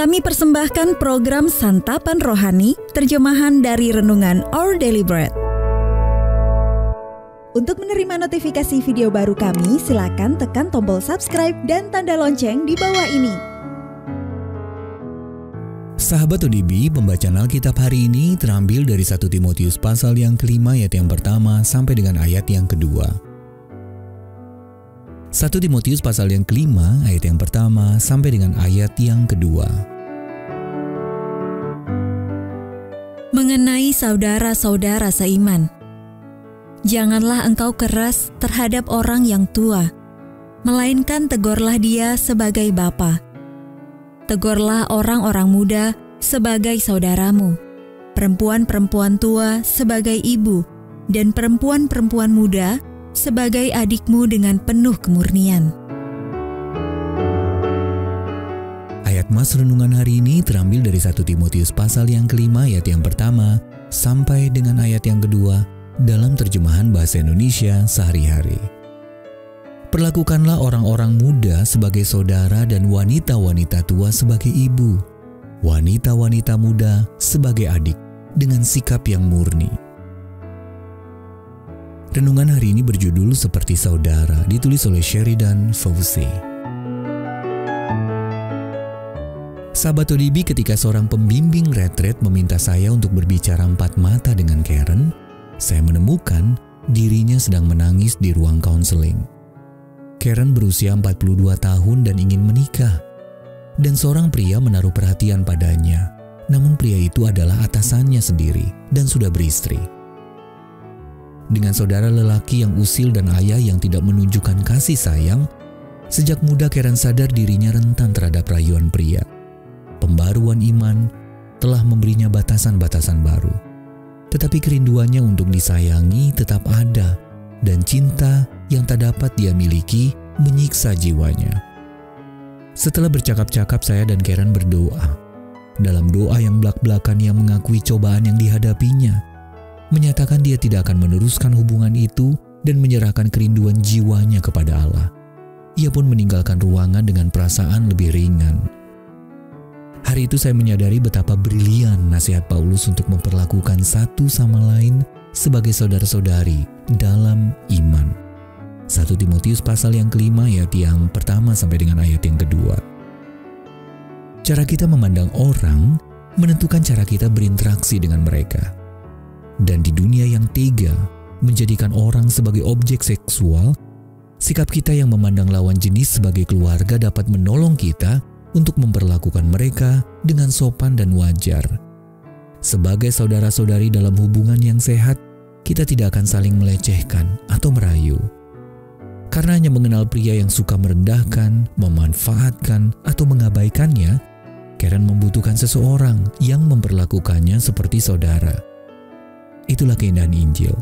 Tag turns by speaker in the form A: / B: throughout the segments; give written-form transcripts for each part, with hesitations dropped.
A: Kami persembahkan program Santapan Rohani, terjemahan dari Renungan Our Daily Bread. Untuk menerima notifikasi video baru kami, silakan tekan tombol subscribe dan tanda lonceng di bawah ini.
B: Sahabat ODB, pembacaan Alkitab hari ini terambil dari 1 Timotius pasal yang kelima ayat yang pertama sampai dengan ayat yang kedua. 1 Timotius pasal yang kelima ayat yang pertama sampai dengan ayat yang kedua.
A: Mengenai saudara-saudara seiman, janganlah engkau keras terhadap orang yang tua, melainkan tegurlah dia sebagai bapa. Tegurlah orang-orang muda sebagai saudaramu, perempuan-perempuan tua sebagai ibu, dan perempuan-perempuan muda sebagai adikmu dengan penuh kemurnian.
B: Ayat mas renungan hari ini terambil dari 1 Timotius pasal yang kelima ayat yang pertama sampai dengan ayat yang kedua dalam terjemahan bahasa Indonesia sehari-hari. Perlakukanlah orang-orang muda sebagai saudara dan wanita-wanita tua sebagai ibu, wanita-wanita muda sebagai adik dengan sikap yang murni. Renungan hari ini berjudul Seperti Saudara, ditulis oleh Sheridan Fauzi. Sahabat ODB, ketika seorang pembimbing retret meminta saya untuk berbicara 4 mata dengan Karen, saya menemukan dirinya sedang menangis di ruang konseling. Karen berusia 42 tahun dan ingin menikah, dan seorang pria menaruh perhatian padanya. Namun pria itu adalah atasannya sendiri dan sudah beristri. Dengan saudara lelaki yang usil dan ayah yang tidak menunjukkan kasih sayang, sejak muda Karen sadar dirinya rentan terhadap rayuan pria. Pembaruan iman telah memberinya batasan-batasan baru. Tetapi kerinduannya untuk disayangi tetap ada, dan cinta yang tak dapat dia miliki menyiksa jiwanya. Setelah bercakap-cakap, saya dan Karen berdoa. Dalam doa yang belak-belakan, ia mengakui cobaan yang dihadapinya, menyatakan dia tidak akan meneruskan hubungan itu dan menyerahkan kerinduan jiwanya kepada Allah. Ia pun meninggalkan ruangan dengan perasaan lebih ringan. Hari itu saya menyadari betapa brilian nasihat Paulus untuk memperlakukan satu sama lain sebagai saudara-saudari dalam iman. 1 Timotius pasal yang kelima ayat yang pertama sampai dengan ayat yang kedua. Cara kita memandang orang menentukan cara kita berinteraksi dengan mereka. Dan di dunia yang tega menjadikan orang sebagai objek seksual, sikap kita yang memandang lawan jenis sebagai keluarga dapat menolong kita untuk memperlakukan mereka dengan sopan dan wajar. Sebagai saudara-saudari dalam hubungan yang sehat, kita tidak akan saling melecehkan atau merayu. Karena hanya mengenal pria yang suka merendahkan, memanfaatkan, atau mengabaikannya, Karen membutuhkan seseorang yang memperlakukannya seperti saudara. Itulah keindahan Injil.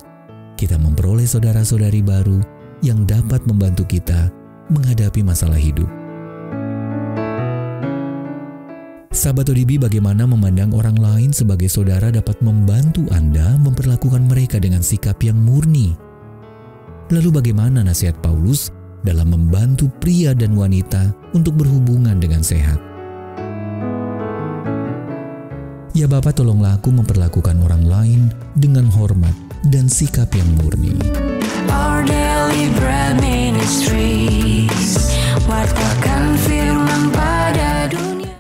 B: Kita memperoleh saudara-saudari baru yang dapat membantu kita menghadapi masalah hidup. Sahabat ODB, bagaimana memandang orang lain sebagai saudara dapat membantu Anda memperlakukan mereka dengan sikap yang murni. Lalu bagaimana nasihat Paulus dalam membantu pria dan wanita untuk berhubungan dengan sehat? Ya Bapa, tolonglah aku memperlakukan orang lain dengan hormat dan sikap yang murni.
C: Our Daily Bread Ministries.